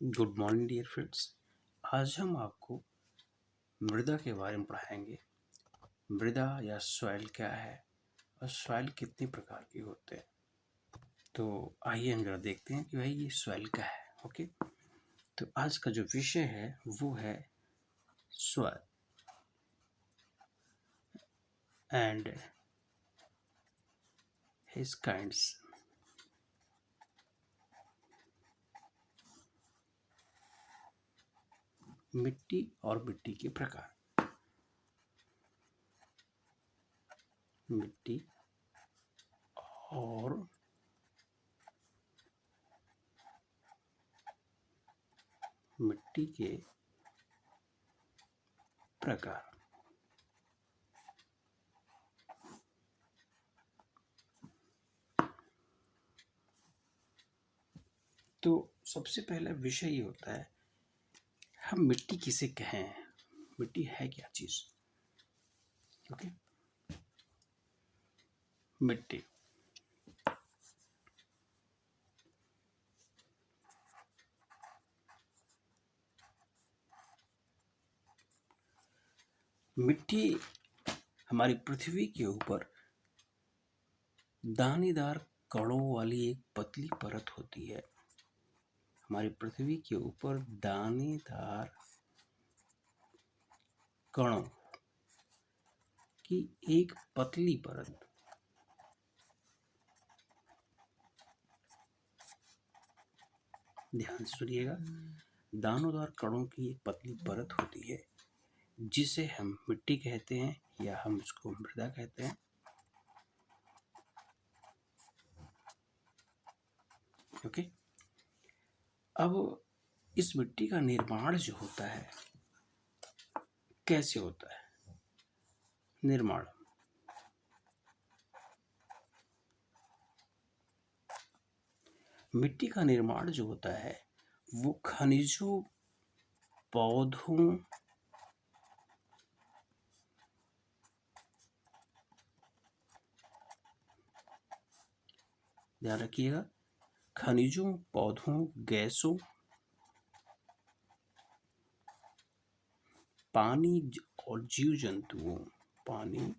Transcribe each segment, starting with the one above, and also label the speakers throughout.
Speaker 1: Good morning dear friends. आज हम आपको मृदा के बारे में पढ़ाएंगे। मृदा या सॉइल क्या है और सॉइल कितने प्रकार के होते हैं। तो आइए हम जरा देखते हैं कि भाई ये सॉइल क्या है। ओके, तो आज का जो विषय है वो है सॉइल एंड हिज काइंड्स। मिट्टी और मिट्टी के प्रकार। मिट्टी और मिट्टी के प्रकार। तो सबसे पहला विषय ये होता है, हम मिट्टी किसे कहें, मिट्टी है क्या चीज। ओके, मिट्टी मिट्टी हमारी पृथ्वी के ऊपर दानेदार कणों वाली एक पतली परत होती है। हमारी पृथ्वी के ऊपर दानेदार कणों की एक पतली परत, ध्यान से सुनिएगा, दानेदार कणों की एक पतली परत होती है जिसे हम मिट्टी कहते हैं या हम उसको मृदा कहते हैं। ओके, अब इस मिट्टी का निर्माण जो होता है कैसे होता है। निर्माण मिट्टी का निर्माण जो होता है वो खनिजों, पौधों, ध्यान रखिएगा, खनिजों, पौधों, गैसों, पानी और जीव जंतुओं, पानी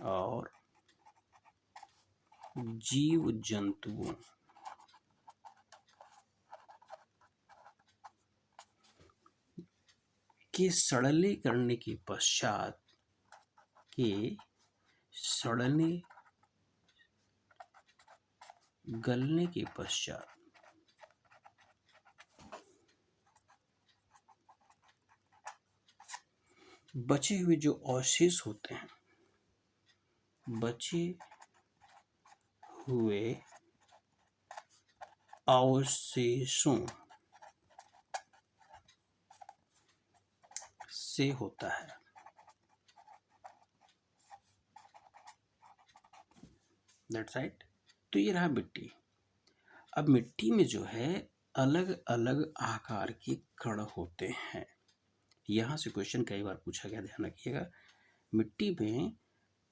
Speaker 1: और जीव जंतुओं के सड़ने करने के पश्चात गलने के पश्चात बचे हुए जो अवशेष होते हैं, बचे हुए अवशेषों से होता है। That's right. तो ये रहा मिट्टी। अब मिट्टी में जो है अलग अलग आकार के कण होते हैं। यहां से क्वेश्चन कई बार पूछा गया, ध्यान रखिएगा। मिट्टी में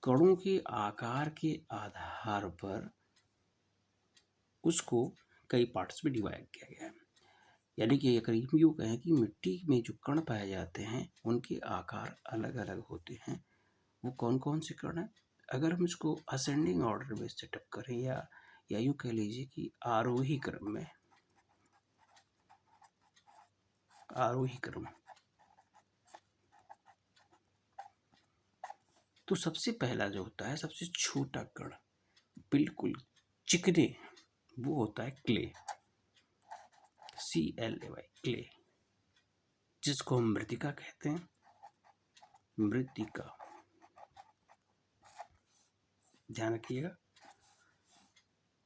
Speaker 1: कणों के आकार के आधार पर उसको कई पार्ट्स में डिवाइड किया गया है। यानी कि अगर यूँ कहें कि मिट्टी में जो कण पाए जाते हैं उनके आकार अलग अलग होते हैं। वो कौन कौन से कण हैं? अगर हम इसको असेंडिंग ऑर्डर में सेटअप करें या यूँ कह लीजिए कि आरोही क्रम, तो सबसे पहला जो होता है, सबसे छोटा कण, बिल्कुल चिकने, वो होता है क्ले, CLAY, क्ले, जिसको हम मृतिका कहते हैं। मृतिका, ध्यान रखिएगा।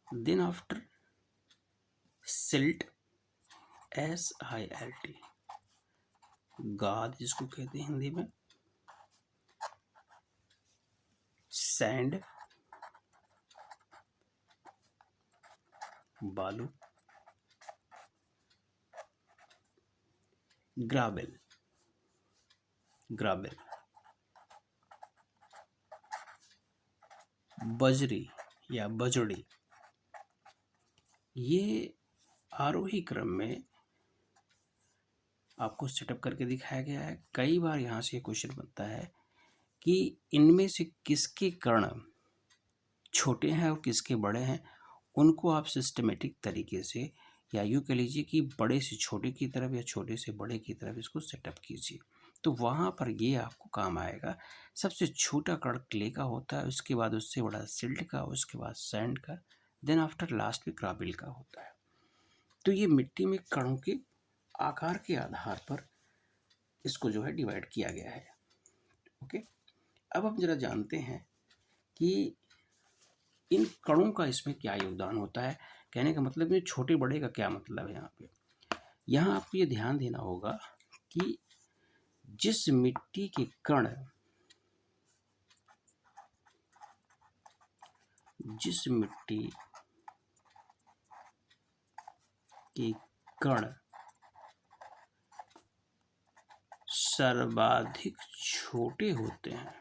Speaker 1: देन आफ्टर सिल्ट, SILT, गाद जिसको कहते हैं हिंदी में। सैंड, बालू। ग्रावेल, बजरी या बजड़ी। ये आरोही क्रम में आपको सेटअप करके दिखाया गया है। कई बार यहाँ से क्वेश्चन बनता है कि इनमें से किसके कण छोटे हैं और किसके बड़े हैं, उनको आप सिस्टमेटिक तरीके से, या यूँ कह लीजिए कि बड़े से छोटे की तरफ या छोटे से बड़े की तरफ इसको सेटअप कीजिए, तो वहाँ पर ये आपको काम आएगा। सबसे छोटा कण क्ले का होता है, उसके बाद उससे बड़ा सिल्ट का, उसके बाद सैंड का, देन आफ्टर लास्ट में ग्राविल का होता है। तो ये मिट्टी में कणों के आकार के आधार पर इसको जो है डिवाइड किया गया है। ओके, अब हम जरा जानते हैं कि इन कणों का इसमें क्या योगदान होता है। कहने का मतलब ये छोटे बड़े का क्या मतलब है। यहाँ पे यहाँ आपको ये ध्यान देना होगा कि जिस मिट्टी के कण सर्वाधिक छोटे होते हैं,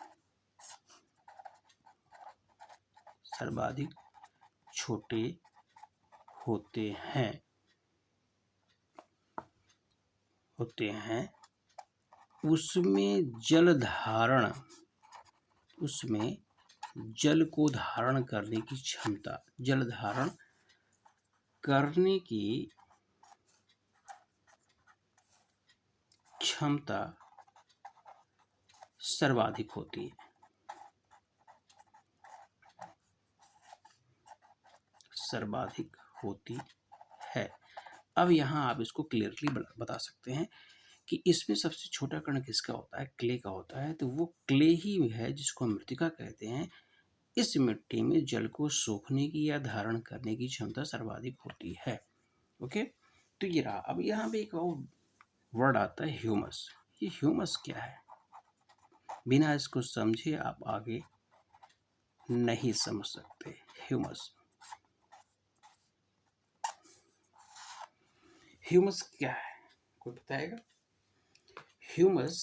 Speaker 1: उसमें जल को धारण करने की क्षमता सर्वाधिक होती है। अब यहाँ आप इसको क्लियरली बता सकते हैं कि इसमें सबसे छोटा कण किसका होता है, क्ले का होता है। तो वो क्ले ही है जिसको मृतिका कहते हैं। इस मिट्टी में जल को सोखने की या धारण करने की क्षमता सर्वाधिक होती है। ओके, तो ये रहा। अब यहाँ पे एक और वर्ड आता है ह्यूमस। ये ह्यूमस क्या है, बिना इसको समझे आप आगे नहीं समझ सकते। ह्यूमस क्या है, कोई बताएगा? ह्यूमस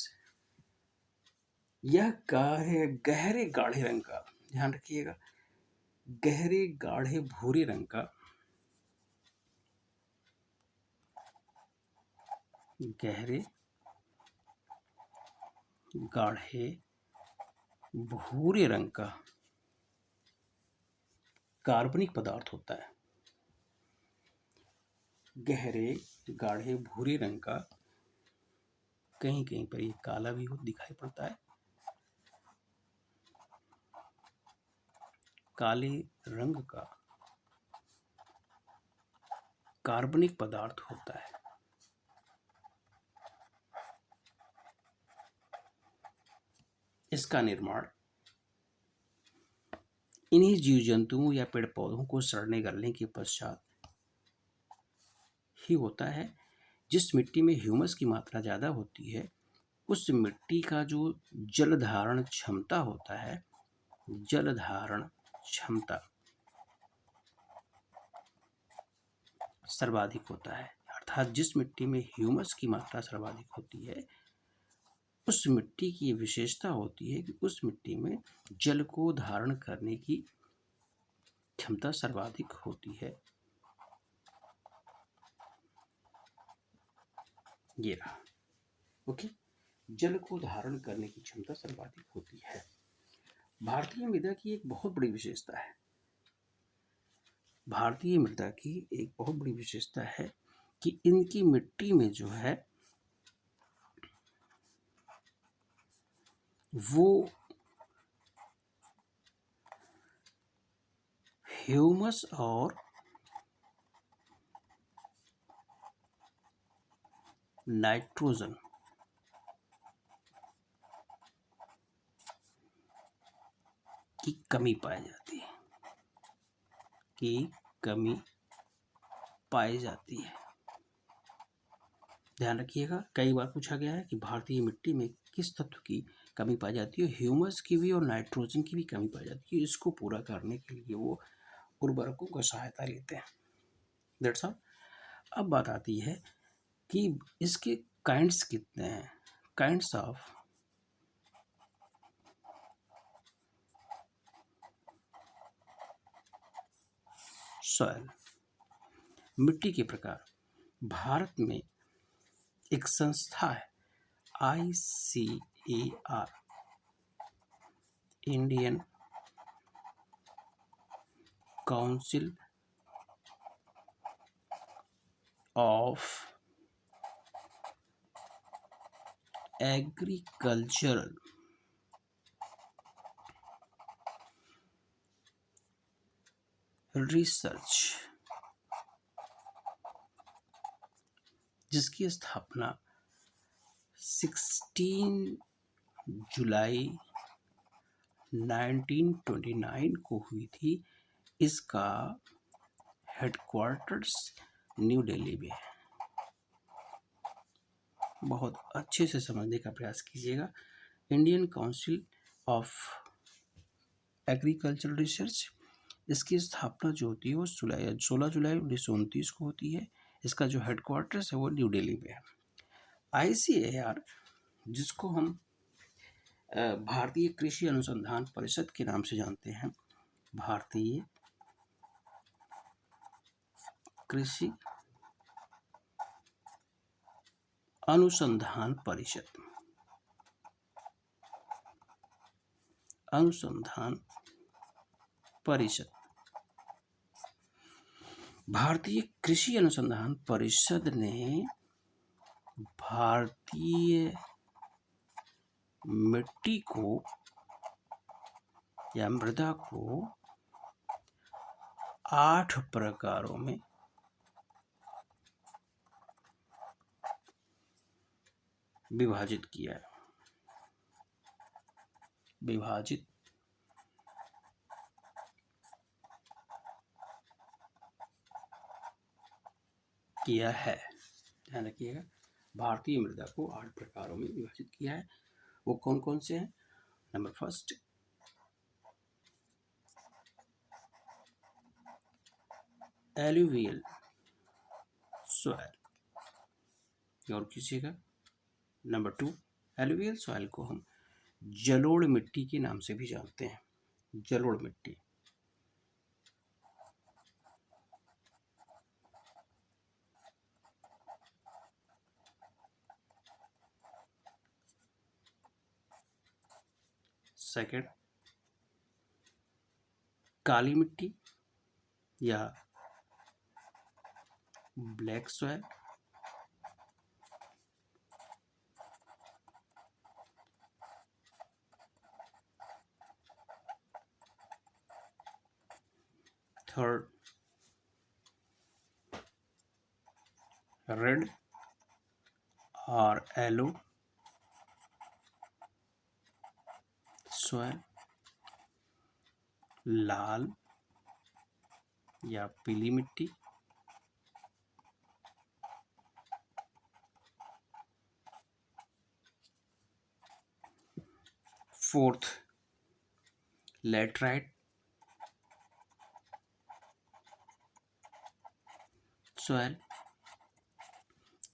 Speaker 1: यह गहरे गाढ़े रंग का, ध्यान रखिएगा, गहरे गाढ़े भूरे रंग का, गहरे गाढ़े भूरे रंग का कार्बनिक पदार्थ होता है। गहरे गाढ़े भूरे रंग का, कहीं कहीं पर ये काला भी दिखाई पड़ता है, काले रंग का कार्बनिक पदार्थ होता है। इसका निर्माण इन्हीं जीव जंतुओं या पेड़ पौधों को सड़ने गलने के पश्चात ही होता है। जिस मिट्टी में ह्यूमस की मात्रा ज़्यादा होती है, उस मिट्टी का जो जल धारण क्षमता होता है, जल धारण क्षमता सर्वाधिक होता है। अर्थात जिस मिट्टी में ह्यूमस की मात्रा सर्वाधिक होती है, उस मिट्टी की विशेषता होती है कि उस मिट्टी में जल को धारण करने की क्षमता सर्वाधिक होती है। ये रहा। ओके, जल को धारण करने की क्षमता सर्वाधिक होती है। भारतीय मृदा की एक बहुत बड़ी विशेषता है, भारतीय मृदा की एक बहुत बड़ी विशेषता है कि इनकी मिट्टी में जो है वो ह्यूमस और नाइट्रोजन की कमी पाई जाती है। ध्यान रखिएगा, कई बार पूछा गया है कि भारतीय मिट्टी में किस तत्व की कमी पाई जाती है। ह्यूमस की भी और नाइट्रोजन की भी कमी पाई जाती है। इसको पूरा करने के लिए वो उर्वरकों का सहायता लेते हैं। That's all. अब बात आती है कि इसके काइंड्स कितने हैं, काइंड्स ऑफ सॉइल, मिट्टी के प्रकार। भारत में एक संस्था है ICAR, Indian council of agricultural research, जिसकी स्थापना 16 जुलाई 1929 को हुई थी। इसका हेडक्वार्टर्स न्यू दिल्ली में है। बहुत अच्छे से समझने का प्रयास कीजिएगा। Indian council of agricultural research, इसकी स्थापना जो होती है वो 16 जुलाई 1929 को होती है। इसका जो हेडक्वार्टर्स है वो न्यू दिल्ली में है। ICAR, जिसको हम भारतीय कृषि अनुसंधान परिषद के नाम से जानते हैं, भारतीय कृषि अनुसंधान परिषद, भारतीय कृषि अनुसंधान परिषद ने भारतीय मिट्टी को या मृदा को 8 प्रकारों में विभाजित किया है। ध्यान रखिएगा, भारतीय मृदा को 8 प्रकारों में विभाजित किया है। वो कौन कौन से हैं? नंबर फर्स्ट, एलुवियल सॉइल, और किसी का नंबर 2, एलुवियल सॉइल को हम जलोढ़ मिट्टी के नाम से भी जानते हैं, जलोढ़ मिट्टी। सेकंड, काली मिट्टी या ब्लैक सॉइल। थर्ड, रेड और येलो सॉइल, लाल या पीली मिट्टी। फोर्थ, लैटराइट सॉइल,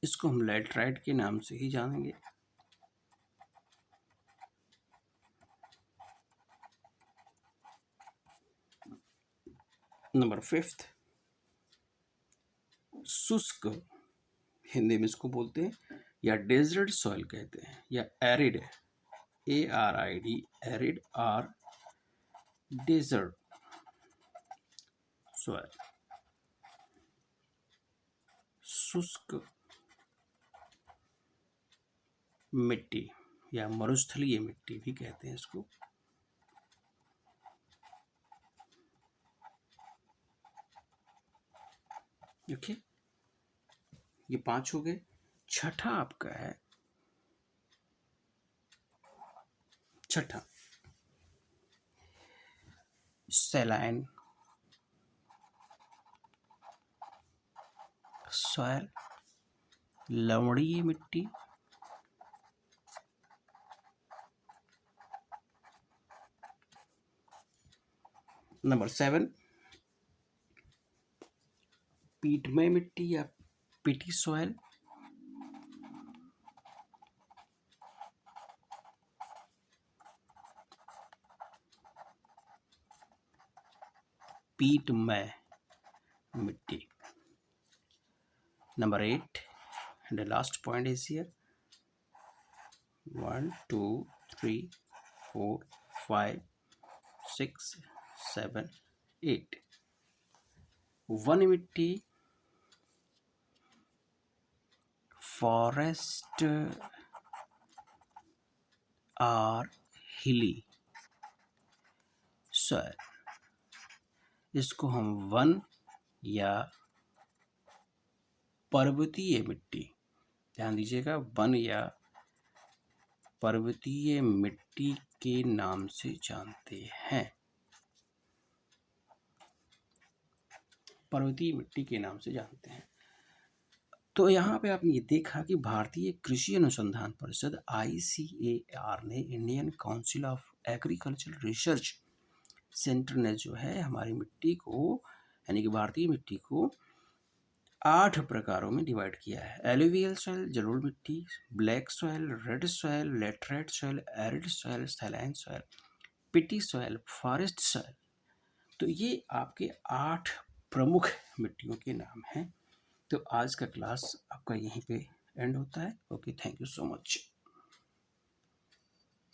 Speaker 1: इसको हम लैटराइट के नाम से ही जानेंगे। नंबर 5, शुष्क, हिंदी में इसको बोलते हैं या डेजर्ट सॉइल कहते हैं, या एरिड, ARID, एरिड और डेजर्ट सॉइल, शुष्क मिट्टी या मरुस्थलीय मिट्टी भी कहते हैं इसको। ओके, ये 5 हो गए। छठा आपका है, सैलाइन सॉइल, लवणीय मिट्टी। नंबर 7, पीटमय मिट्टी या पिटी सॉइल। पीटमय मिट्टी। Number 8, and the last point is here 1 2 3 4 5 6 7 8 one मिट्टी, फॉरेस्ट और हिली सॉइल, इसको हम वन या पर्वतीय मिट्टी, ध्यान दीजिएगा, वन या पर्वतीय मिट्टी के नाम से जानते हैं, पर्वतीय मिट्टी के नाम से जानते हैं। तो यहाँ पे आपने ये देखा कि भारतीय कृषि अनुसंधान परिषद ICAR ने, Indian council of agriculture research centre ने जो है हमारी मिट्टी को, यानी कि भारतीय मिट्टी को 8 प्रकारों में डिवाइड किया है। एलुवियल सॉइल, जलोढ़ मिट्टी, black soil, red soil, laterite soil, arid soil, saline soil, peaty soil, forest soil. तो ये आपके 8 प्रमुख मिट्टियों के नाम हैं। तो आज का क्लास आपका यहीं पे एंड होता है। Okay, thank you so much.